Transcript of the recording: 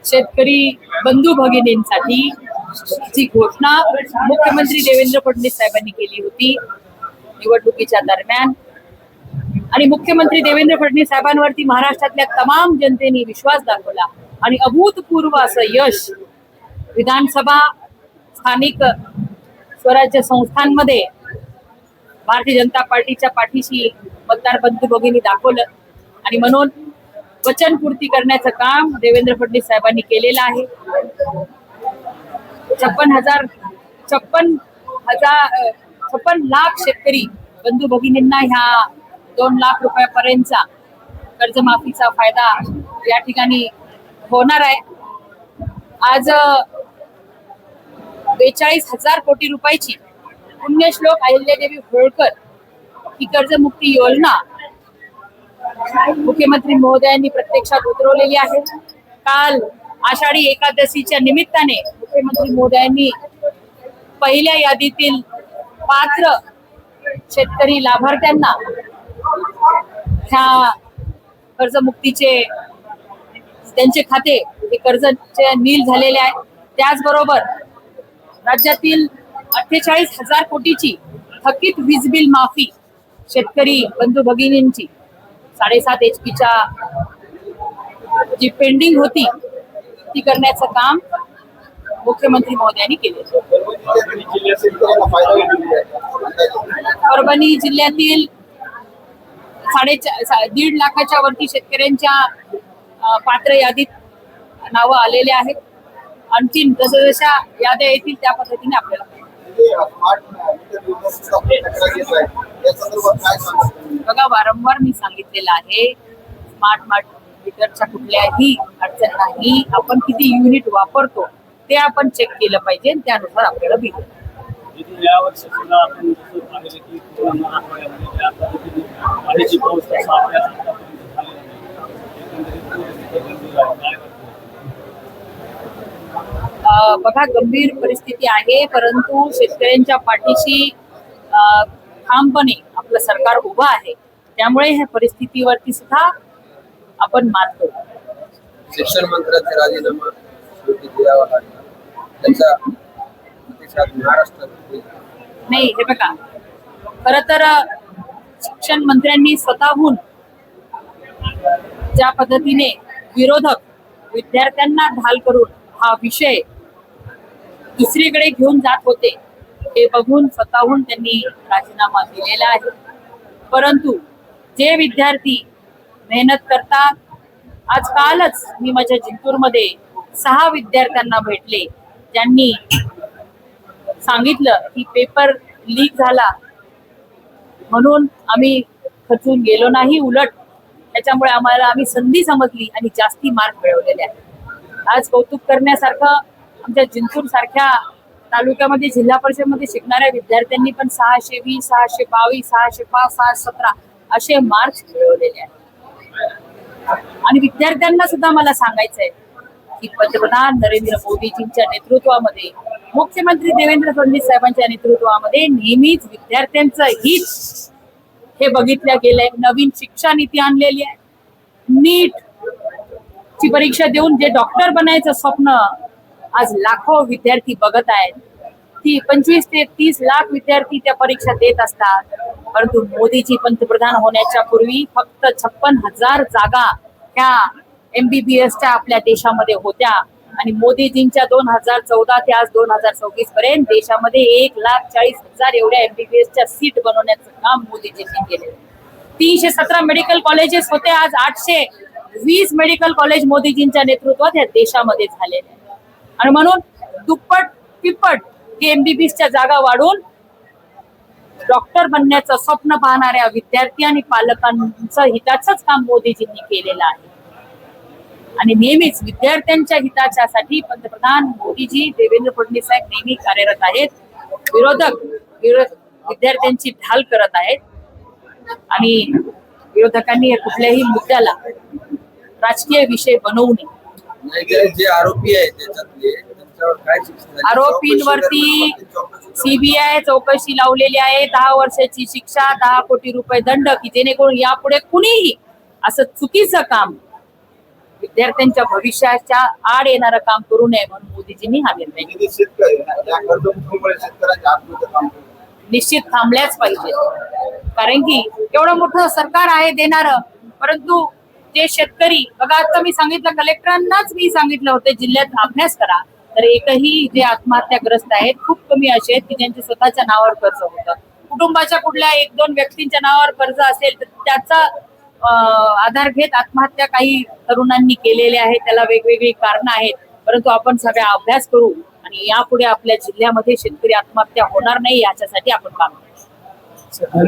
शेतकरी बंधू भगिनींसाठी जी घोषणा मुख्यमंत्री देवेंद्र फडणवीस साहेबांनी केली होती निवडणुकीच्या दरम्यान, आणि मुख्यमंत्री देवेंद्र फडणवीस साहेबांवरती महाराष्ट्रातल्या तमाम जनतेने विश्वास दाखवला आणि अभूतपूर्व असं यश विधानसभा, स्थानिक स्वराज्य संस्थांमध्ये भारतीय जनता पार्टीच्या पाठीशी मतदार बंधू भगिनी दाखवलं. आणि म्हणून वचनपूर्ती करण्याचं काम देवेंद्र फडणवीस साहेबांनी केलेलं आहे. 56 लाख शेतकरी बंधू भगिनींना ह्या 2 लाख रुपयापर्यंतचा कर्जमाफीचा फायदा या ठिकाणी होणार आहे. आज 42,000 कोटी रुपयाची पुण्यश्लोक अहिल्यादेवी होळकर ही कर्जमुक्ती योजना मुख्यमंत्री महोदयांनी प्रत्यक्षात उतरवलेली आहे. काल आषाढी एकादशीच्या निमित्ताने मुख्यमंत्री महोदयांनी पहिल्या यादीतील पात्र शेतकरी लाभार्थ्यांना ह्या कर्जमुक्तीचे त्यांचे खाते हे कर्जचे नील झालेले आहे. त्याचबरोबर राज्यातील 48,000 कोटीची थकीत वीज बिल माफी शेतकरी बंधू भगिनींची 7.5 HP जी पेंडिंग होती ती करण्याचं काम मुख्यमंत्री महोदयांनी केले. परभणी जिल्ह्यातील 1.5 लाखाच्या वरती शेतकऱ्यांच्या पात्र यादीत नावं आलेले आहेत. आणखी जशा याद्या येतील त्या पद्धतीने आपल्याला बघा, वारंवार मी सांगितलेलं आहे, स्मार्ट मीटरच्या कुठल्याही अडचण नाही. आपण किती युनिट वापरतो ते आपण चेक केलं पाहिजे आणि त्यानुसार आपल्याला बिल. बघा, गंभीर परिस्थिती आहे, परंतु शेतकऱ्यांच्या पाठीशी ठामपणे आपलं सरकार उभं आहे. त्यामुळे ह्या परिस्थितीवरती सुद्धा आपण मात करू. शिक्षण मंत्र्यांचा राजीनामा द्यावा लागला, त्याचा प्रतिसाद महाराष्ट्रात नाही. हे बघा, खर तर शिक्षण मंत्र्यांनी स्वतःहून ज्या पद्धतीने विरोधक विद्यार्थ्यांना ढाल करून हा विषय दुसरीकडे घेऊन जात होते हे बघून स्वतःहून त्यांनी राजीनामा दिलेला आहे. परंतु जे विद्यार्थी मेहनत करतात, आज कालच मी माझ्या जिंतूरमध्ये 6 विद्यार्थ्यांना भेटले, ज्यांनी सांगितलं की पेपर लीक झाला म्हणून आम्ही खचून गेलो नाही, उलट त्याच्यामुळे आम्ही संधी समजली आणि जास्ती मार्क मिळवलेले आहेत. आज कौतुक करण्यासारखं आमच्या जिंतूर सारख्या तालुक्यामध्ये जिल्हा परिषदेमध्ये शिकणाऱ्या विद्यार्थ्यांनी पण 620, 622, 605, 617 असे मार्क्स मिळवलेले आहेत. आणि विद्यार्थ्यांना सुद्धा मला सांगायचंय की पंतप्रधान नरेंद्र मोदीजींच्या नेतृत्वामध्ये, मुख्यमंत्री देवेंद्र फडणवीस साहेबांच्या नेतृत्वामध्ये नेहमीच विद्यार्थ्यांचं हित हे बघितलं गेलंय. नवीन शिक्षा नीती आणलेली आहे. नीट ची परीक्षा देऊन जे डॉक्टर बनायचं स्वप्न आज लाखो विद्यार्थी बघत आहेत, ती 25 ते 30 लाख विद्यार्थी त्या परीक्षा देत असतात. परंतु मोदीजी पंतप्रधान होण्याच्या पूर्वी फक्त 56,000 जागा ह्या MBBSच्या आपल्या देशामध्ये होत्या. आणि मोदीजींच्या 2014 ते आज 2024 पर्यंत देशामध्ये 1,40,000 एवढ्या MBBSच्या सीट बनवण्याचं काम मोदीजींनी केले. 317 मेडिकल कॉलेजेस होते, आज 820 मेडिकल कॉलेज मोदीजींच्या नेतृत्वात या देशामध्ये झालेले. आणि म्हणून दुप्पट तिप्पट MBBSच्या जागा वाढवून डॉक्टर बनण्याचं स्वप्न पाहणाऱ्या विद्यार्थी आणि पालकांचं हिताचंच काम मोदीजींनी केलेलं आहे. आणि नेहमीच विद्यार्थ्यांच्या हिताच्यासाठी पंतप्रधान मोदीजी, देवेंद्र फडणवीस साहेब नेहमी कार्यरत आहेत. विरोधक विद्यार्थ्यांची ढाल करत आहेत आणि विरोधकांनी कुठल्याही मुद्द्याला राजकीय विषय बनवू नये. जे आरोपी आहेत त्याच्यातले आरोपींवरती CBI चौकशी लावलेली आहे. 10 वर्षाची शिक्षा, 10 कोटी रुपये दंड, की जेणेकरून यापुढे कुणीही असं चुकीचं काम विद्यार्थ्यांच्या भविष्याच्या आड येणारं काम करू नये म्हणून मोदीजींनी हा निर्णय घेतला. म्हणजे शेतकरी या कर्जमुक्तीमुळे शेतकऱ्यांच्या आत्महत्या थांबतील. निश्चित थांबल्याच पाहिजे, कारण की एवढं मोठं सरकार आहे देणारं, परंतु जे शेतकरी बघा, आता मी सांगितलं कलेक्टरांनाच मी सांगितलं होतं जिल्ह्यात अभ्यास करा, तर एकही जे आत्महत्याग्रस्त आहेत खूप कमी असे आहेत की ज्यांच्या स्वतःच्या नावावर कर्ज होतं. कुटुंबाच्या कुठल्या 1-2 व्यक्तींच्या नावावर कर्ज असेल तर त्याचा आधार घेत आत्महत्या काही तरुणांनी केलेल्या आहेत. त्याला वेगवेगळी कारणं आहेत, परंतु आपण सगळ्या अभ्यास करू आणि यापुढे आपल्या जिल्ह्यामध्ये शेतकरी आत्महत्या होणार नाही याच्यासाठी आपण काम करू.